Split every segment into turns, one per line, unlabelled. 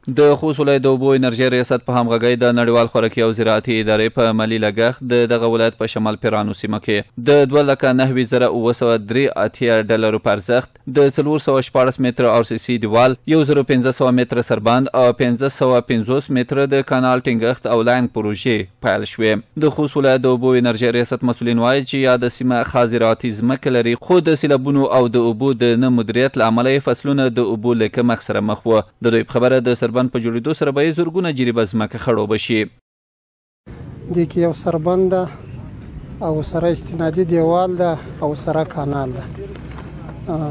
د خوست ولایت د اوبو انرژۍ ریاست په همغږۍ د نړیوال خوراکي او زراعتي ادارې په مالي لګښت د دغه ولایت په شمال پیرانو سیمه کې د 2,09,983 ډالرو په ارزښت د 414 متره RCC دیوال 1500 متره سربند او 550 متره د کانال ټینګښت او لاین پروژې پیل شوې. د خوست ولایت د اوبو انرژۍ ریاست مسؤلین وایي چې یاده سیمه ښه زراعتي ځمکه لري، خو د سیلابونو او د اوبو د نه مدیریت له امله فصلونه د اوبو له کمښت سره مخ وو. د دوی په خبره د سربند په جوړېدو سره به یې زرګونه جریبه ځمکه خړوبه شي.
دې کې یو سربند ده او سره استنادي دیوال ده او سره کانال ده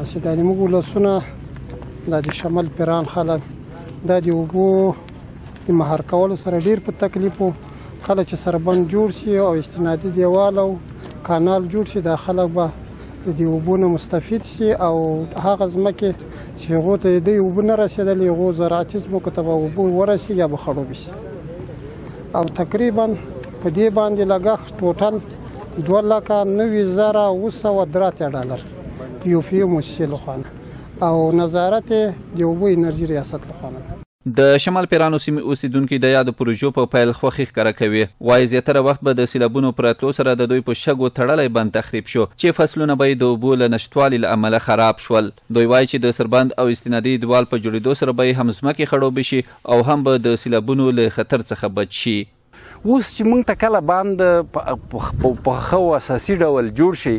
چې دا زموږ ولسونه دا د شمال پیران خلک دا د اوبو د مهار کولو سره ډېر په تکلیف وو. کله چې سربند جوړ شي او استنادي دیوال او کانال جوړ شي دا خلک به د دې اوبو نه مستفید شي او هغه ځمکې چې هغو ته د اوبو نه رسېدلې هغو زراعتي ځمکو ته به اوبه ورسېږي یا به خړوبې شي. او تقریبا په دې باندې لګښت ټوټل 2,09,903 ډالر یو پی مؤسسې لخوا او نظارت د اوبو انرژي ریاست لخوا.
د شمال پیرانو سیمې اوسیدونکي د یادو پروژو په پیل خوښي ښکاره کوي. وایي زیاتره وخت به د سیلابونو په راتلو سره د دوی په شګو تړلی بند تخریب شو چې فصلونه به یې د اوبو له نشتوالي له امله خراب شول. دوی وایي چې د سربند او استنادي دیوال په جوړېدو سره به یې هم ځمکې خړوبې شي او هم به د سیلابونو له خطر څخه بچ شي.
اوس چې موږ ته کله باند په ښه او اساسي ډول جوړ شي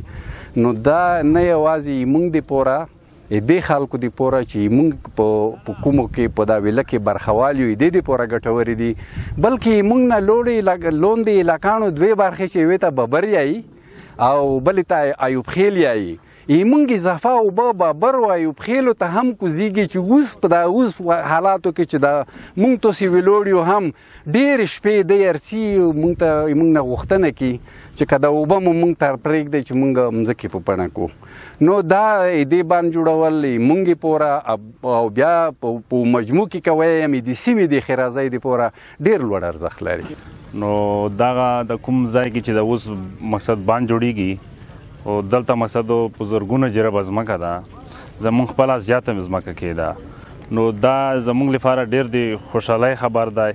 نو دا نه یوازې موږ د پوره دې خلکو د پوره چې موږ په کومو کې په دا ویله کې برخوال یو د پوره ګټورې دي، بلکې موږ نه لوندې علاقانو دوې برخې چې یوې ته ببر یایي او بلې ته ایوب خیل یایي. موږ اضافه اوبه ببر او ایوب خیلو ته هم کوزیږي چې اوس په دا اوس حالاتو کې چې دا موږ تاسې ویلوړ یو هم ډېرې شپې د ارسي موږ نه غوښتنه کوي چې که دا اوبه مو موږ ته پرېږدئ چې موږ مځکې په پڼه کړو. نو دا دې باندې جوړول موږ پوره او بیا په مجموع کې که وایم د سیمې د ښېرازۍ د پوره ډېر لوړ ارزښت لري.
نو دغه د کوم ځای کې چې د اوس مقصد باند جوړیږي او دلته مقصد په زرګونه جربه ځمکه ده، زموږ خپله زیاته ځمکه کې ده. نو دا زموږ لپاره ډېر د خوشحالۍ خبر دی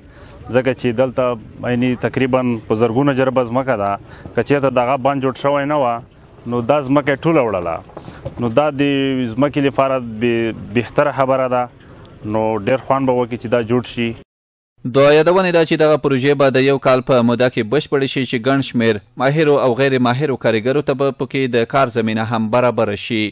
ځکه چې دلته یعنې تقریبا په زرګونه جربه ځمکه ده. که چېرته دغه باند جوړ شوی نه وه نو دا ځمکه یې ټوله وړله. نو دا د ځمکې لپاره بهتره خبره ده. نو ډېر خوند به وکړي چې دا جوړ شي.
د یادونې ده چې دغه پروژې به د یو کال په موده کې بشپړې شي چې ګڼ شمېر ماهرو او غیر ماهرو کارګرو ته به پکې د کار زمینه هم برابره شي.